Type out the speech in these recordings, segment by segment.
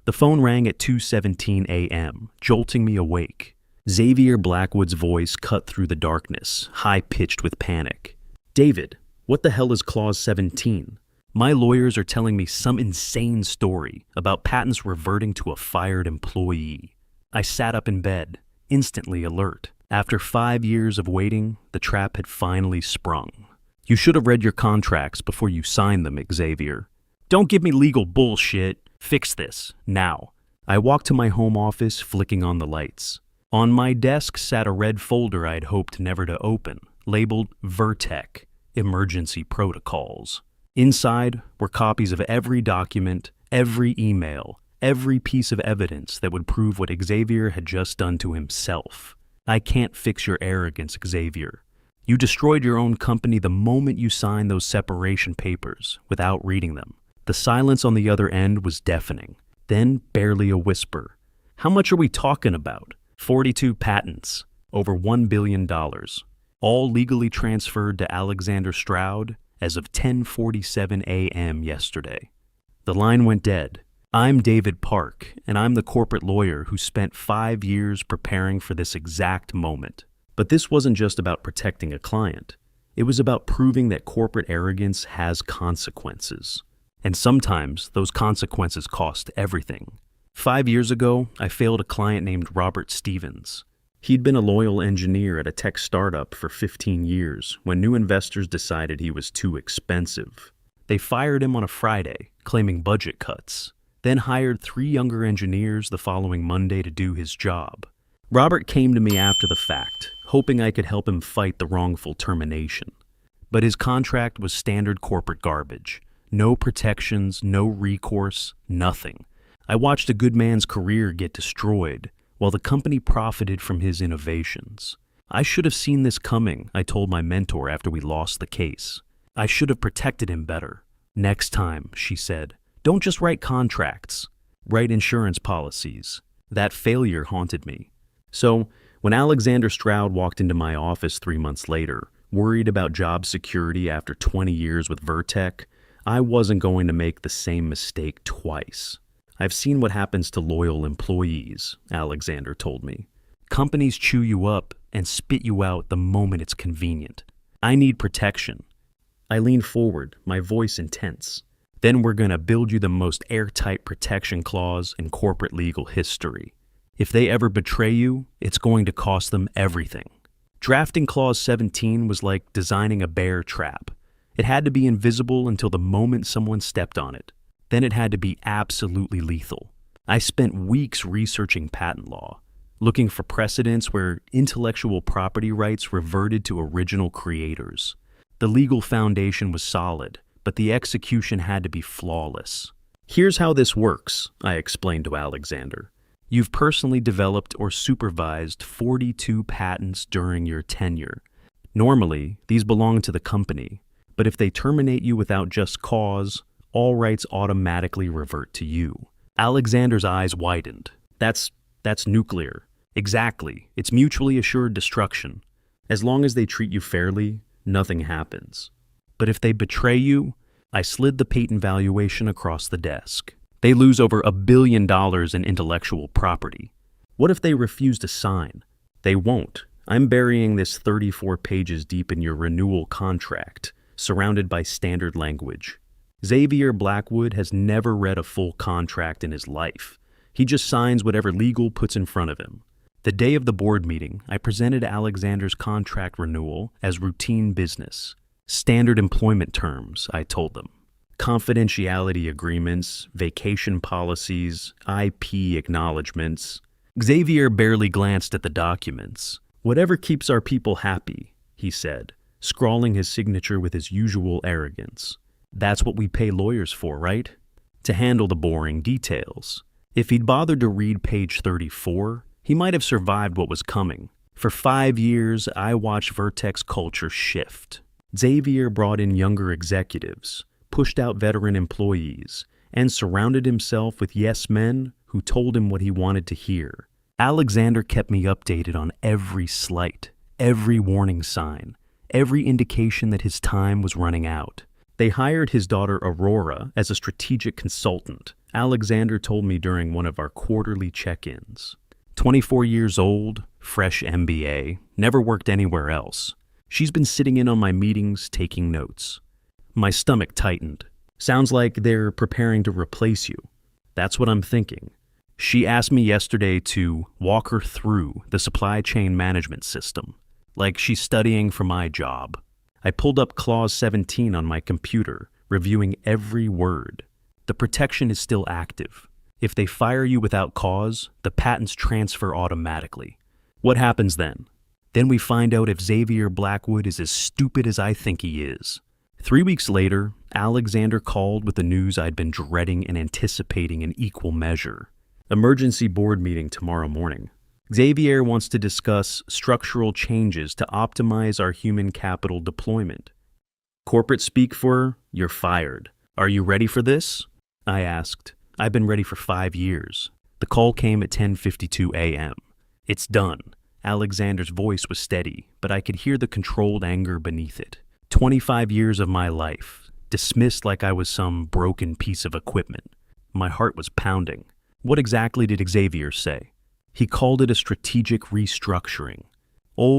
The phone rang at 2:17 a.m., jolting me awake. Xavier Blackwood's voice cut through the darkness, high-pitched with panic. "David, what the hell is Clause 17? My lawyers are telling me some insane story about patents reverting to a fired employee." I sat up in bed, instantly alert. After 5 years of waiting, the trap had finally sprung. "You should have read your contracts before you signed them, Xavier. Don't give me legal bullshit. Fix this, now." I walked to my home office, flicking on the lights. On my desk sat a red folder I'd hoped never to open, labeled VERTEC, Emergency Protocols. Inside were copies of every document, every email, every piece of evidence that would prove what Xavier had just done to himself. "I can't fix your arrogance, Xavier. You destroyed your own company the moment you signed those separation papers without reading them." The silence on the other end was deafening, then barely a whisper. "How much are we talking about?" 42 patents, over $1 billion, all legally transferred to Alexander Stroud as of 10:47 a.m. yesterday. The line went dead. "I'm David Park, and I'm the corporate lawyer who spent 5 years preparing for this exact moment." But this wasn't just about protecting a client. It was about proving that corporate arrogance has consequences. And sometimes those consequences cost everything. 5 years ago, I failed a client named Robert Stevens. He'd been a loyal engineer at a tech startup for 15 years when new investors decided he was too expensive. They fired him on a Friday, claiming budget cuts, then hired 3 younger engineers the following Monday to do his job. Robert came to me after the fact, hoping I could help him fight the wrongful termination. But his contract was standard corporate garbage. No protections, no recourse, nothing. I watched a good man's career get destroyed, while the company profited from his innovations. "I should have seen this coming," I told my mentor after we lost the case. "I should have protected him better." "Next time," she said, "don't just write contracts. Write insurance policies." That failure haunted me. So, when Alexander Stroud walked into my office 3 months later, worried about job security after 20 years with VERTEC, I wasn't going to make the same mistake twice. "I've seen what happens to loyal employees," Alexander told me. "Companies chew you up and spit you out the moment it's convenient. I need protection." I leaned forward, my voice intense. "Then we're going to build you the most airtight protection clause in corporate legal history. If they ever betray you, it's going to cost them everything." Drafting Clause 17 was like designing a bear trap. It had to be invisible until the moment someone stepped on it. Then it had to be absolutely lethal. I spent weeks researching patent law, looking for precedents where intellectual property rights reverted to original creators. The legal foundation was solid, but the execution had to be flawless. "Here's how this works," I explained to Alexander. "You've personally developed or supervised 42 patents during your tenure. Normally, these belong to the company, but if they terminate you without just cause, all rights automatically revert to you." Alexander's eyes widened. That's nuclear. Exactly. It's mutually assured destruction. As long as they treat you fairly, nothing happens. But if they betray you, I slid the patent valuation across the desk. They lose over $1 billion in intellectual property. What if they refuse to sign? They won't. I'm burying this 34 pages deep in your renewal contract, surrounded by standard language. Xavier Blackwood has never read a full contract in his life. He just signs whatever legal puts in front of him. The day of the board meeting, I presented Alexander's contract renewal as routine business. Standard employment terms, I told them. Confidentiality agreements, vacation policies, IP acknowledgments. Xavier barely glanced at the documents. "Whatever keeps our people happy," he said, scrawling his signature with his usual arrogance. "That's what we pay lawyers for, right? To handle the boring details." If he'd bothered to read page 34, he might have survived what was coming. For 5 years, I watched VERTEC's culture shift. Xavier brought in younger executives, pushed out veteran employees, and surrounded himself with yes men who told him what he wanted to hear. Alexander kept me updated on every slight, every warning sign, every indication that his time was running out. They hired his daughter Aurora as a strategic consultant, Alexander told me during one of our quarterly check-ins. 24 years old, fresh MBA, never worked anywhere else. She's been sitting in on my meetings, taking notes. My stomach tightened. Sounds like they're preparing to replace you. That's what I'm thinking. She asked me yesterday to walk her through the supply chain management system, like she's studying for my job. I pulled up Clause 17 on my computer, reviewing every word. The protection is still active. If they fire you without cause, the patents transfer automatically. What happens then? Then we find out if Xavier Blackwood is as stupid as I think he is. 3 weeks later, Alexander called with the news I'd been dreading and anticipating in equal measure. Emergency board meeting tomorrow morning. Xavier wants to discuss structural changes to optimize our human capital deployment. Corporate speak for, "You're fired. Are you ready for this?" I asked. I've been ready for 5 years. The call came at 10:52 a.m. It's done. Alexander's voice was steady, but I could hear the controlled anger beneath it. 25 years of my life, dismissed like I was some broken piece of equipment. My heart was pounding. What exactly did Xavier say? He called it a strategic restructuring.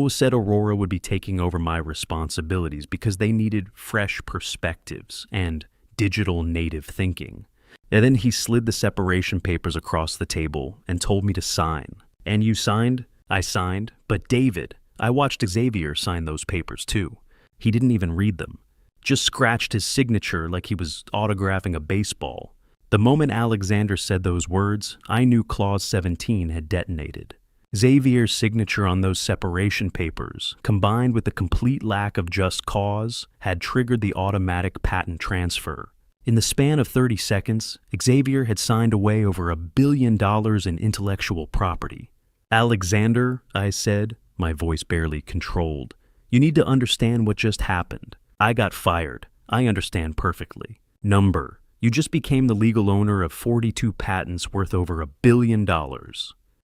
Said Aurora would be taking over my responsibilities because they needed fresh perspectives and digital native thinking. And then he slid the separation papers across the table and told me to sign. And you signed? I signed. But David, I watched Xavier sign those papers too. He didn't even read them. Just scratched his signature like he was autographing a baseball. The moment Alexander said those words, I knew Clause 17 had detonated. Xavier's signature on those separation papers, combined with the complete lack of just cause, had triggered the automatic patent transfer. In the span of 30 seconds, Xavier had signed away over $1 billion in intellectual property. Alexander, I said, my voice barely controlled, you need to understand what just happened. I got fired. I understand perfectly. Number, you just became the legal owner of 42 patents worth over $1 billion.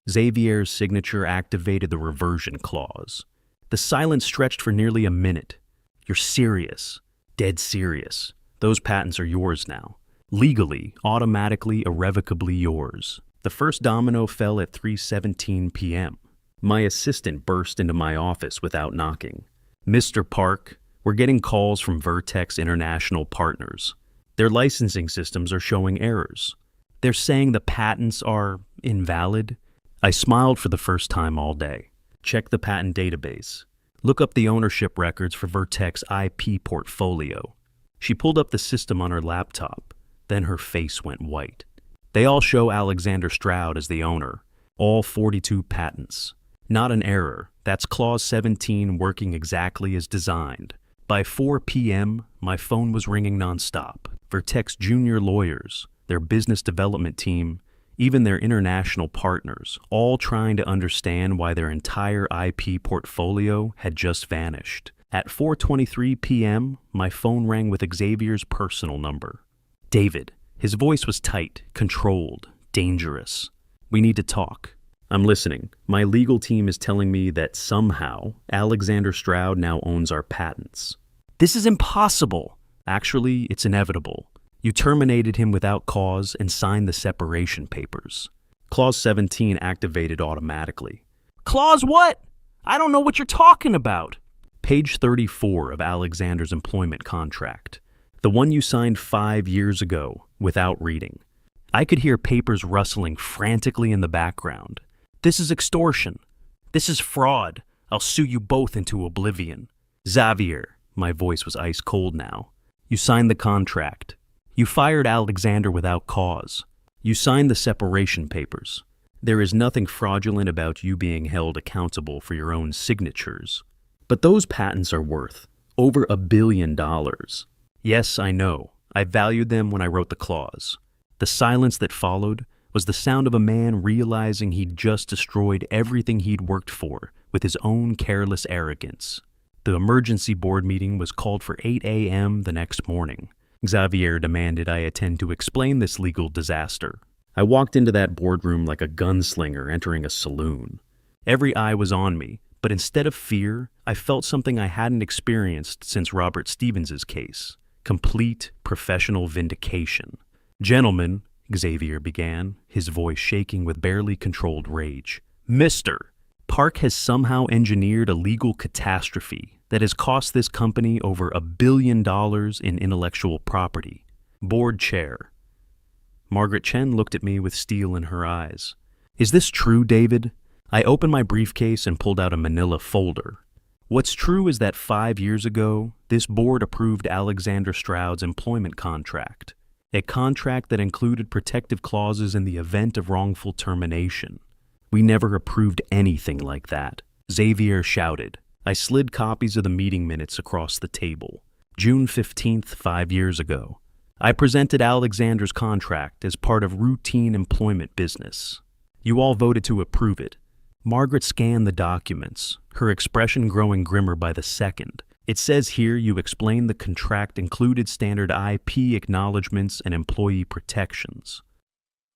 Xavier's signature activated the reversion clause. The silence stretched for nearly a minute. You're serious. Dead serious. Those patents are yours now. Legally, automatically, irrevocably yours. The first domino fell at 3:17 p.m. My assistant burst into my office without knocking. Mr. Park, we're getting calls from Vertex International Partners. Their licensing systems are showing errors. They're saying the patents are invalid. I smiled for the first time all day. Check the patent database. Look up the ownership records for Vertex IP portfolio. She pulled up the system on her laptop. Then her face went white. They all show Alexander Stroud as the owner. All 42 patents. Not an error. That's Clause 17 working exactly as designed. By 4 p.m., my phone was ringing nonstop. Vertex junior lawyers, their business development team, even their international partners, all trying to understand why their entire IP portfolio had just vanished. At 4:23 p.m., my phone rang with Xavier's personal number. David. His voice was tight, controlled, dangerous. We need to talk. I'm listening. My legal team is telling me that somehow Alexander Stroud now owns our patents. This is impossible. Actually, it's inevitable. You terminated him without cause and signed the separation papers. Clause 17 activated automatically. Clause what? I don't know what you're talking about. Page 34 of Alexander's employment contract. The one you signed 5 years ago without reading. I could hear papers rustling frantically in the background. This is extortion. This is fraud. I'll sue you both into oblivion. Xavier, my voice was ice cold now. You signed the contract. You fired Alexander without cause. You signed the separation papers. There is nothing fraudulent about you being held accountable for your own signatures. But those patents are worth over $1 billion. Yes, I know. I valued them when I wrote the clause. The silence that followed was the sound of a man realizing he'd just destroyed everything he'd worked for with his own careless arrogance. The emergency board meeting was called for 8 a.m. the next morning. Xavier demanded I attend to explain this legal disaster. I walked into that boardroom like a gunslinger entering a saloon. Every eye was on me, but instead of fear, I felt something I hadn't experienced since Robert Stevens's case. Complete professional vindication. Gentlemen, Xavier began, his voice shaking with barely controlled rage. Mister, Park has somehow engineered a legal catastrophe that has cost this company over $1 billion in intellectual property. Board chair. Margaret Chen looked at me with steel in her eyes. Is this true, David? I opened my briefcase and pulled out a manila folder. What's true is that 5 years ago, this board approved Alexander Stroud's employment contract, a contract that included protective clauses in the event of wrongful termination. We never approved anything like that, Xavier shouted. I slid copies of the meeting minutes across the table. June 15th, 5 years ago. I presented Alexander's contract as part of routine employment business. You all voted to approve it. Margaret scanned the documents, her expression growing grimmer by the second. It says here you explained the contract included standard IP acknowledgments and employee protections.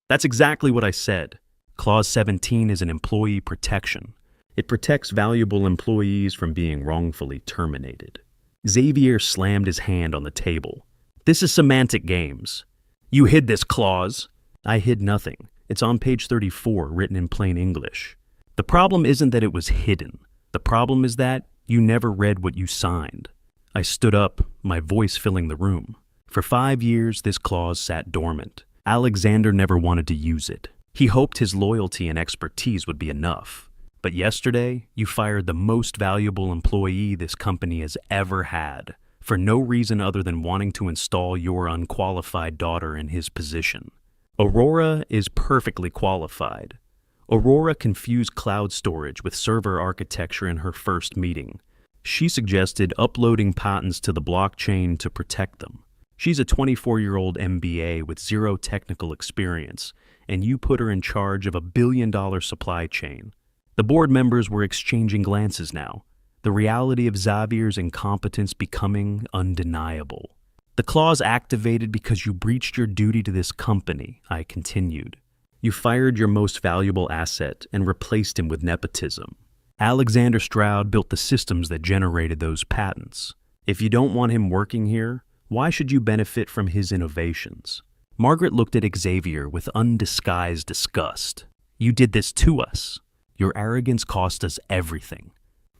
That's exactly what I said. Clause 17 is an employee protection. It protects valuable employees from being wrongfully terminated. Xavier slammed his hand on the table. This is semantic games. You hid this clause. I hid nothing. It's on page 34, written in plain English. The problem isn't that it was hidden. The problem is that you never read what you signed. I stood up, my voice filling the room. For 5 years, this clause sat dormant. Alexander never wanted to use it. He hoped his loyalty and expertise would be enough. But yesterday, you fired the most valuable employee this company has ever had, for no reason other than wanting to install your unqualified daughter in his position. Aurora is perfectly qualified. Aurora confused cloud storage with server architecture in her first meeting. She suggested uploading patents to the blockchain to protect them. She's a 24-year-old MBA with zero technical experience, and you put her in charge of $1 billion supply chain. The board members were exchanging glances now, the reality of Xavier's incompetence becoming undeniable. The clause activated because you breached your duty to this company, I continued. You fired your most valuable asset and replaced him with nepotism. Alexander Stroud built the systems that generated those patents. If you don't want him working here, why should you benefit from his innovations? Margaret looked at Xavier with undisguised disgust. You did this to us. Your arrogance cost us everything.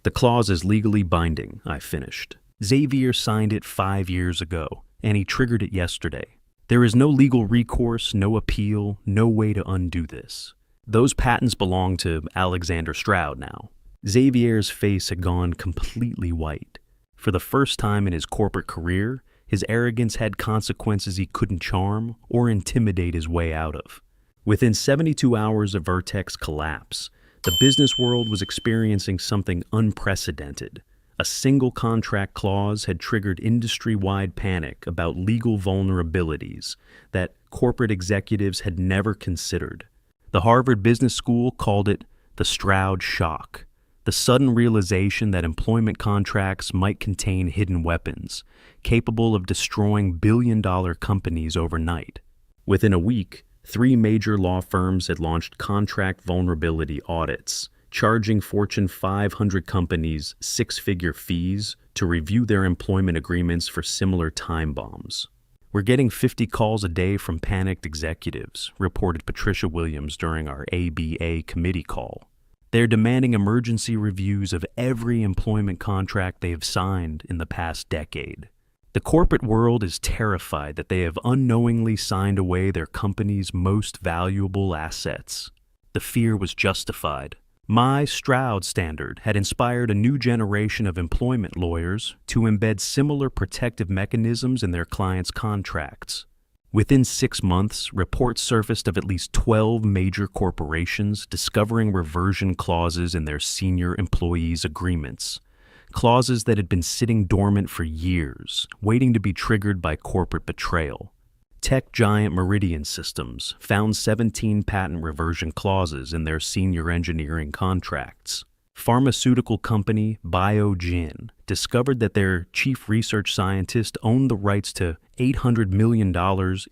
The clause is legally binding, I finished. Xavier signed it 5 years ago, and he triggered it yesterday. There is no legal recourse, no appeal, no way to undo this. Those patents belong to Alexander Stroud now. Xavier's face had gone completely white. For the first time in his corporate career, his arrogance had consequences he couldn't charm or intimidate his way out of. Within 72 hours of Vertex collapse, the business world was experiencing something unprecedented. A single contract clause had triggered industry-wide panic about legal vulnerabilities that corporate executives had never considered. The Harvard Business School called it the Stroud shock, the sudden realization that employment contracts might contain hidden weapons, capable of destroying billion-dollar companies overnight. Within a week, 3 major law firms had launched contract vulnerability audits, charging Fortune 500 companies 6-figure fees to review their employment agreements for similar time bombs. We're getting 50 calls a day from panicked executives, reported Patricia Williams during our ABA committee call. They're demanding emergency reviews of every employment contract they have signed in the past decade. The corporate world is terrified that they have unknowingly signed away their company's most valuable assets. The fear was justified. My Stroud standard had inspired a new generation of employment lawyers to embed similar protective mechanisms in their clients' contracts. Within 6 months, reports surfaced of at least 12 major corporations discovering reversion clauses in their senior employees' agreements, clauses that had been sitting dormant for years, waiting to be triggered by corporate betrayal. Tech giant Meridian Systems found 17 patent reversion clauses in their senior engineering contracts. Pharmaceutical company Biogen discovered that their chief research scientist owned the rights to $800 million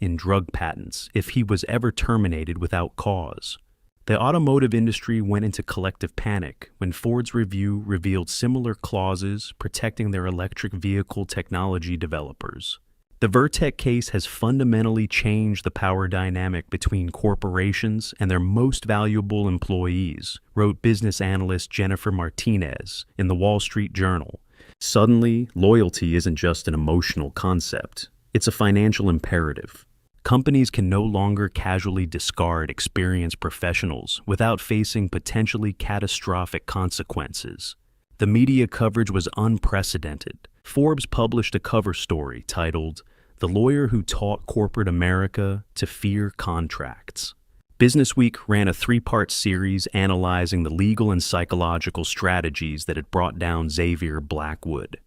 in drug patents if he was ever terminated without cause. The automotive industry went into collective panic when Ford's review revealed similar clauses protecting their electric vehicle technology developers. The Vertex case has fundamentally changed the power dynamic between corporations and their most valuable employees, wrote business analyst Jennifer Martinez in the Wall Street Journal. Suddenly, loyalty isn't just an emotional concept. It's a financial imperative. Companies can no longer casually discard experienced professionals without facing potentially catastrophic consequences. The media coverage was unprecedented. Forbes published a cover story titled, "The Lawyer Who Taught Corporate America to Fear Contracts." Businessweek ran a 3-part series analyzing the legal and psychological strategies that had brought down Xavier Blackwood.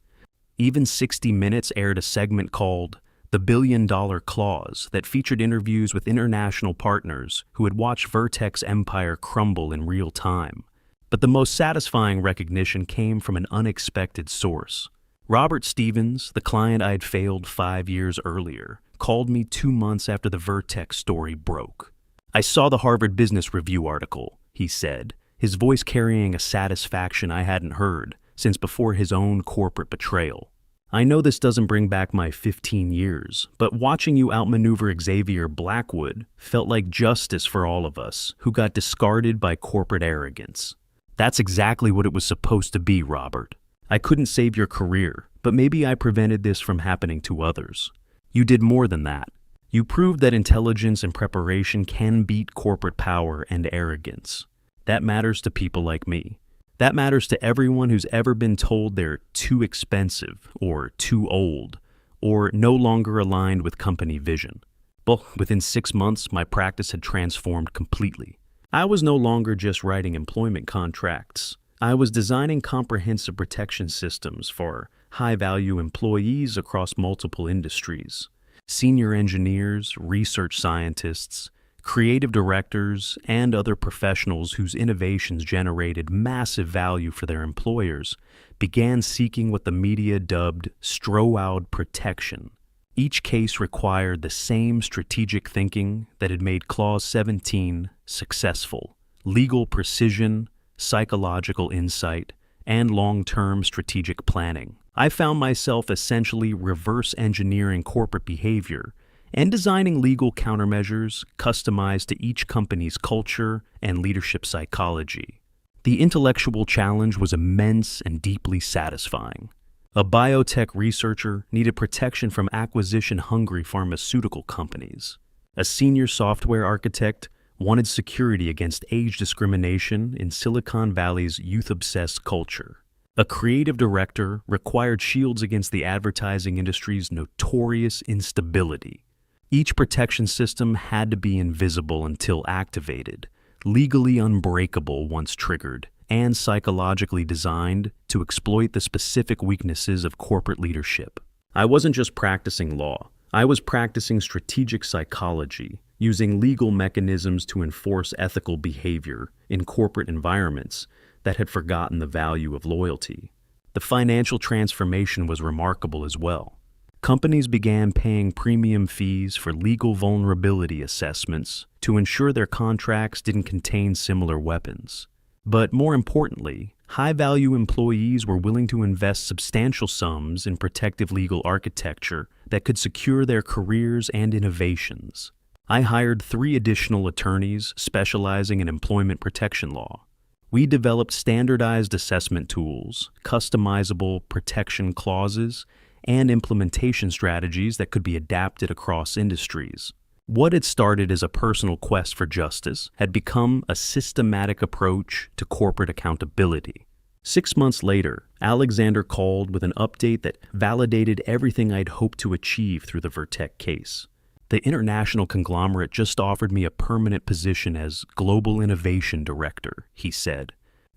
Even 60 Minutes aired a segment called The Billion-Dollar Clause that featured interviews with international partners who had watched Vertex empire crumble in real time. But the most satisfying recognition came from an unexpected source. Robert Stevens, the client I'd failed 5 years earlier, called me 2 months after the Vertex story broke. "I saw the Harvard Business Review article," he said, his voice carrying a satisfaction I hadn't heard since before his own corporate betrayal. "I know this doesn't bring back my 15 years, but watching you outmaneuver Xavier Blackwood felt like justice for all of us who got discarded by corporate arrogance." "That's exactly what it was supposed to be, Robert. I couldn't save your career, but maybe I prevented this from happening to others. You did more than that. You proved that intelligence and preparation can beat corporate power and arrogance. That matters to people like me. That matters to everyone who's ever been told they're too expensive or too old or no longer aligned with company vision." Well, within 6 months, my practice had transformed completely. I was no longer just writing employment contracts. I was designing comprehensive protection systems for high-value employees across multiple industries. Senior engineers, research scientists, creative directors, and other professionals whose innovations generated massive value for their employers began seeking what the media dubbed Stroud protection. Each case required the same strategic thinking that had made Clause 17 successful: legal precision, psychological insight, and long-term strategic planning. I found myself essentially reverse engineering corporate behavior and designing legal countermeasures customized to each company's culture and leadership psychology. The intellectual challenge was immense and deeply satisfying. A biotech researcher needed protection from acquisition-hungry pharmaceutical companies. A senior software architect wanted security against age discrimination in Silicon Valley's youth-obsessed culture. A creative director required shields against the advertising industry's notorious instability. Each protection system had to be invisible until activated, legally unbreakable once triggered, and psychologically designed to exploit the specific weaknesses of corporate leadership. I wasn't just practicing law. I was practicing strategic psychology, using legal mechanisms to enforce ethical behavior in corporate environments that had forgotten the value of loyalty. The financial transformation was remarkable as well. Companies began paying premium fees for legal vulnerability assessments to ensure their contracts didn't contain similar weapons. But more importantly, high-value employees were willing to invest substantial sums in protective legal architecture that could secure their careers and innovations. I hired 3 additional attorneys specializing in employment protection law. We developed standardized assessment tools, customizable protection clauses, and implementation strategies that could be adapted across industries. What had started as a personal quest for justice had become a systematic approach to corporate accountability. 6 months later, Alexander called with an update that validated everything I'd hoped to achieve through the Vertex case. The international conglomerate just offered me a permanent position as Global Innovation Director, he said.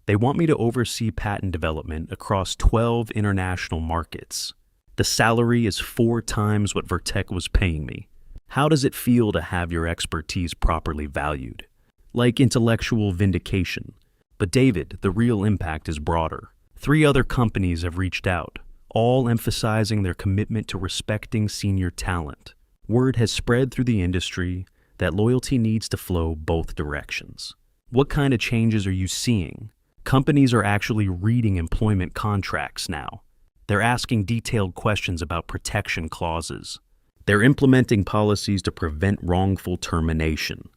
They want me to oversee patent development across 12 international markets. The salary is 4 times what Vertex was paying me. How does it feel to have your expertise properly valued? Like intellectual vindication. But David, the real impact is broader. 3 other companies have reached out, all emphasizing their commitment to respecting senior talent. Word has spread through the industry that loyalty needs to flow both directions. What kind of changes are you seeing? Companies are actually reading employment contracts now. They're asking detailed questions about protection clauses. They're implementing policies to prevent wrongful termination.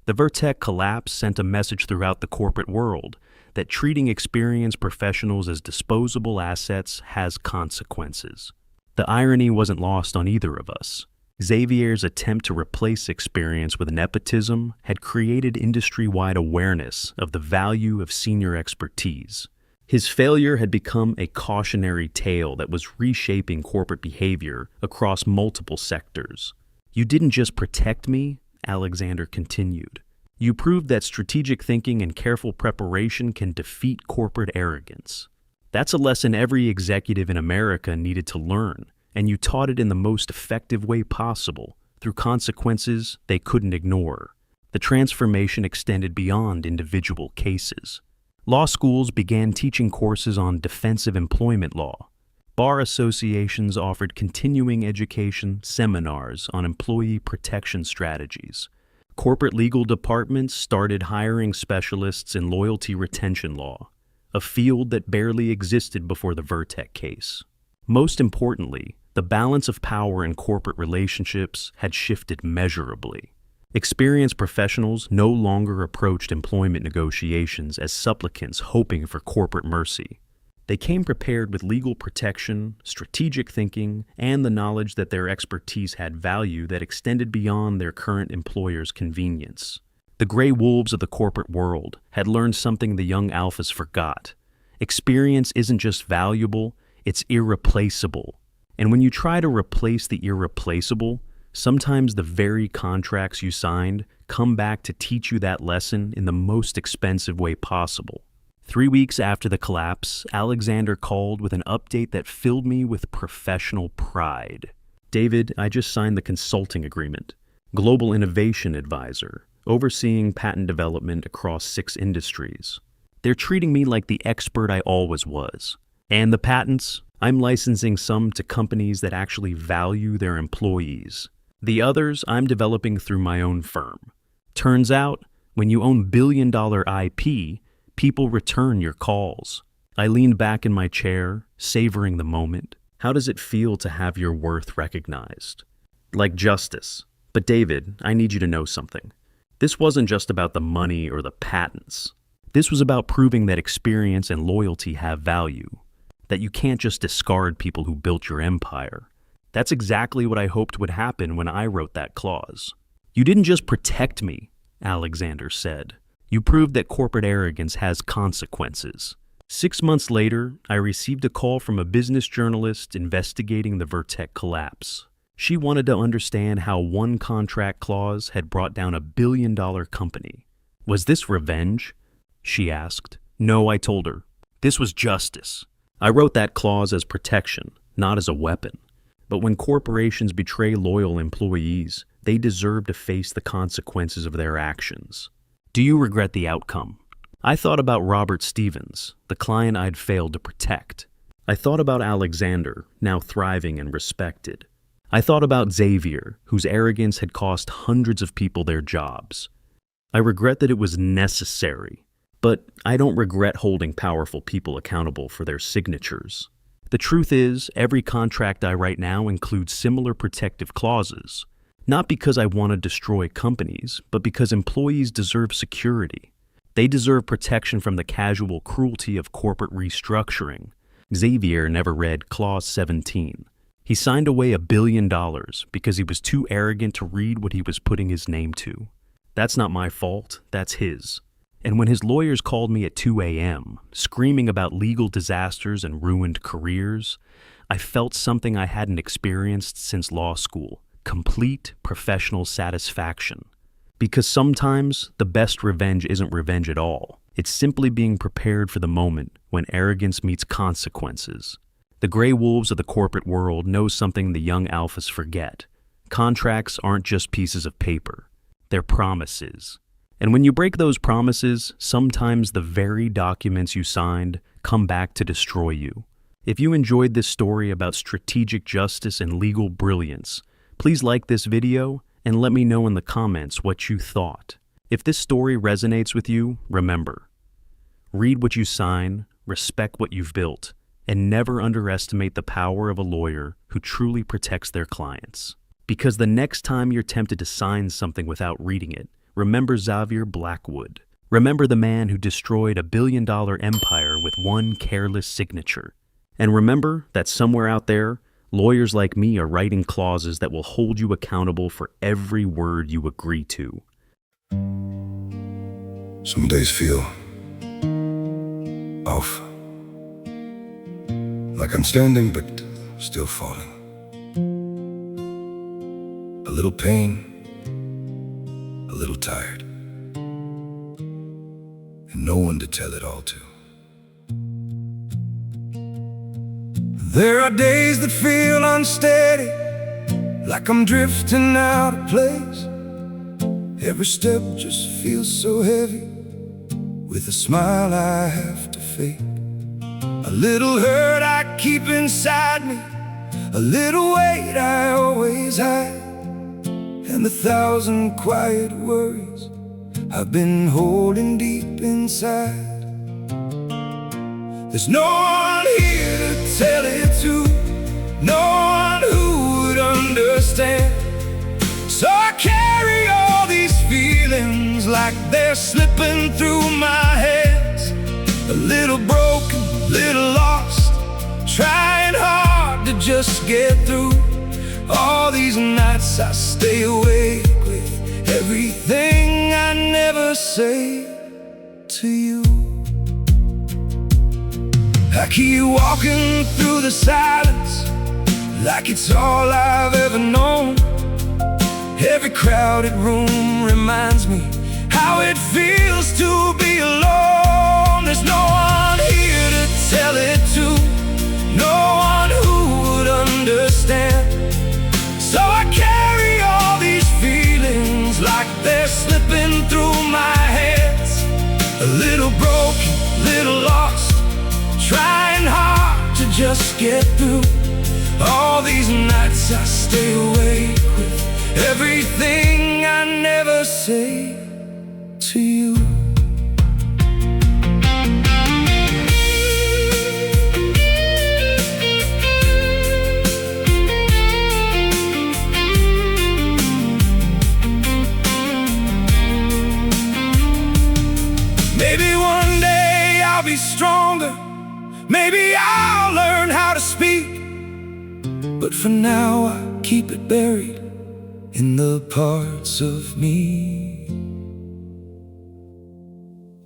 The Vertec collapse sent a message throughout the corporate world that treating experienced professionals as disposable assets has consequences. The irony wasn't lost on either of us. Xavier's attempt to replace experience with nepotism had created industry-wide awareness of the value of senior expertise. His failure had become a cautionary tale that was reshaping corporate behavior across multiple sectors. "You didn't just protect me," Alexander continued. "You proved that strategic thinking and careful preparation can defeat corporate arrogance. That's a lesson every executive in America needed to learn, and you taught it in the most effective way possible, through consequences they couldn't ignore." The transformation extended beyond individual cases. Law schools began teaching courses on defensive employment law. Bar associations offered continuing education seminars on employee protection strategies. Corporate legal departments started hiring specialists in loyalty retention law, a field that barely existed before the Vertec case. Most importantly, the balance of power in corporate relationships had shifted measurably. Experienced professionals no longer approached employment negotiations as supplicants hoping for corporate mercy. They came prepared with legal protection, strategic thinking, and the knowledge that their expertise had value that extended beyond their current employer's convenience. The gray wolves of the corporate world had learned something the young alphas forgot. Experience isn't just valuable, it's irreplaceable. And when you try to replace the irreplaceable, sometimes the very contracts you signed come back to teach you that lesson in the most expensive way possible. 3 weeks after the collapse, Alexander called with an update that filled me with professional pride. "David, I just signed the consulting agreement. Global Innovation Advisor, overseeing patent development across 6 industries. They're treating me like the expert I always was. And the patents, I'm licensing some to companies that actually value their employees. The others I'm developing through my own firm. Turns out, when you own billion-dollar IP, people return your calls." I leaned back in my chair, savoring the moment. How does it feel to have your worth recognized? Like justice. But David, I need you to know something. This wasn't just about the money or the patents. This was about proving that experience and loyalty have value, that you can't just discard people who built your empire. That's exactly what I hoped would happen when I wrote that clause. "You didn't just protect me," Alexander said. "You proved that corporate arrogance has consequences." 6 months later, I received a call from a business journalist investigating the Vertec collapse. She wanted to understand how one contract clause had brought down a billion-dollar company. "Was this revenge?" she asked. "No," I told her. "This was justice. I wrote that clause as protection, not as a weapon. But when corporations betray loyal employees, they deserve to face the consequences of their actions." Do you regret the outcome? I thought about Robert Stevens, the client I'd failed to protect. I thought about Alexander, now thriving and respected. I thought about Xavier, whose arrogance had cost hundreds of people their jobs. I regret that it was necessary, but I don't regret holding powerful people accountable for their signatures. The truth is, every contract I write now includes similar protective clauses. Not because I want to destroy companies, but because employees deserve security. They deserve protection from the casual cruelty of corporate restructuring. Xavier never read Clause 17. He signed away $1 billion because he was too arrogant to read what he was putting his name to. That's not my fault, that's his. And when his lawyers called me at 2 a.m., screaming about legal disasters and ruined careers, I felt something I hadn't experienced since law school. Complete professional satisfaction. Because sometimes the best revenge isn't revenge at all. It's simply being prepared for the moment when arrogance meets consequences. The gray wolves of the corporate world know something the young alphas forget. Contracts aren't just pieces of paper. They're promises. And when you break those promises, sometimes the very documents you signed come back to destroy you. If you enjoyed this story about strategic justice and legal brilliance, please like this video and let me know in the comments what you thought. If this story resonates with you, remember, read what you sign, respect what you've built, and never underestimate the power of a lawyer who truly protects their clients. Because the next time you're tempted to sign something without reading it, remember Xavier Blackwood. Remember the man who destroyed a billion-dollar empire with one careless signature. And remember that somewhere out there, lawyers like me are writing clauses that will hold you accountable for every word you agree to. Some days feel off, like I'm standing but still falling. A little pain, a little tired, and no one to tell it all to. There are days that feel unsteady, like I'm drifting out of place. Every step just feels so heavy, with a smile I have to fake. A little hurt I keep inside me, a little weight I always hide, and 1,000 quiet worries I've been holding deep inside. There's no one here to tell it to, no one who would understand. So I carry all these feelings like they're slipping through my hands. A little broken, little lost, trying hard to just get through. All these nights I stay awake with everything I never say to you. I keep walking through the silence like it's all I've ever known. Every crowded room reminds me how it feels to be alone. There's no one here to tell it to, no one who would understand. So I carry all these feelings like they're slipping through my hands. A little broken, little lost, trying hard to just get through. All these nights I stay awake with everything I never say to you. Maybe one day I'll be stronger, maybe I'll learn how to speak, but for now I keep it buried in the parts of me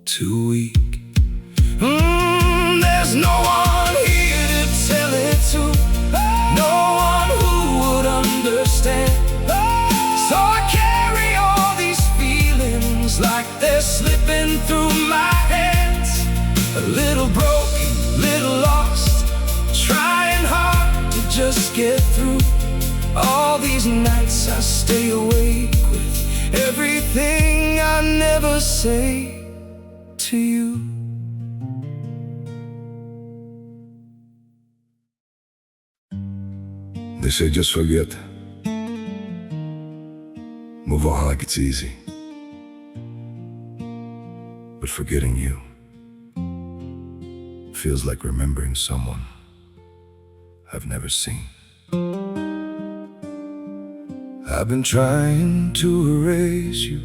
too weak. There's no one here to tell it to, no one who would understand. So I carry all these feelings like they're slipping through my hands. A little broken, little lost, trying hard to just get through. All these nights I stay awake with everything I never say to you. They say just forget, move on like it's easy. But forgetting you feels like remembering someone I've never seen. I've been trying to erase you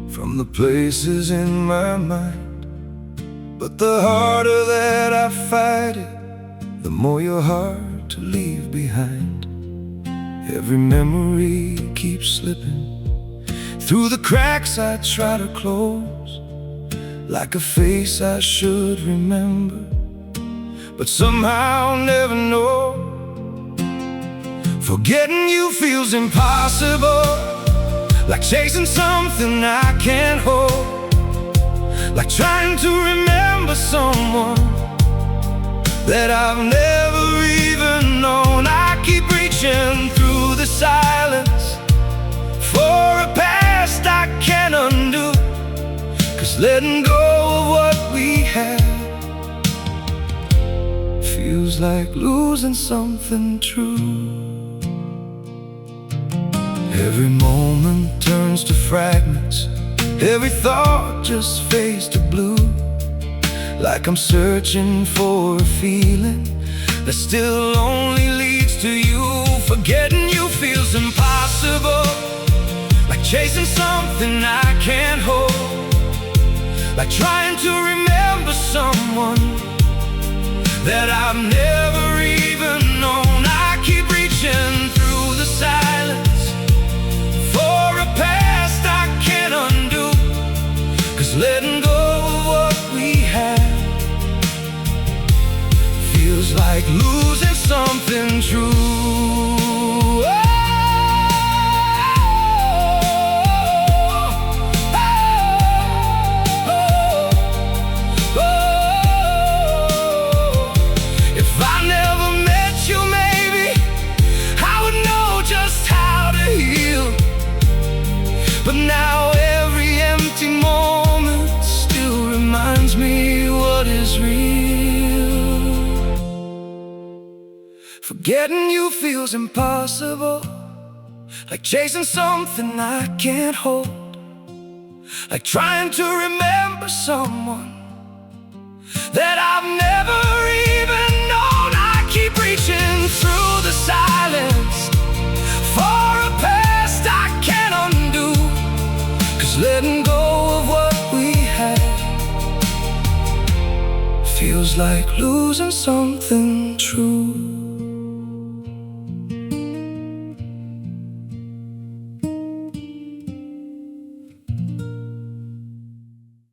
from the places in my mind, but the harder that I fight it, the more you're hard to leave behind. Every memory keeps slipping through the cracks I try to close, like a face I should remember, but somehow never know. Forgetting you feels impossible, like chasing something I can't hold, like trying to remember someone that I've never even known. I keep reaching through the silence for a past I can't undo, 'cause letting go of what we had feels like losing something true. Every moment turns to fragments, every thought just fades to blue, like I'm searching for a feeling that still only leads to you. Forgetting you feels impossible, like chasing something I can't hold, like trying to remember someone that I've never even known. I keep reaching through the silence for a past I can't undo, 'cause letting go of what we had feels like losing something true. But now every empty moment still reminds me what is real. Forgetting you feels impossible, like chasing something I can't hold, like trying to remember someone that I've never even known. I keep reaching through the silence for a past I can't undo, 'cause letting go of what we had feels like losing something true.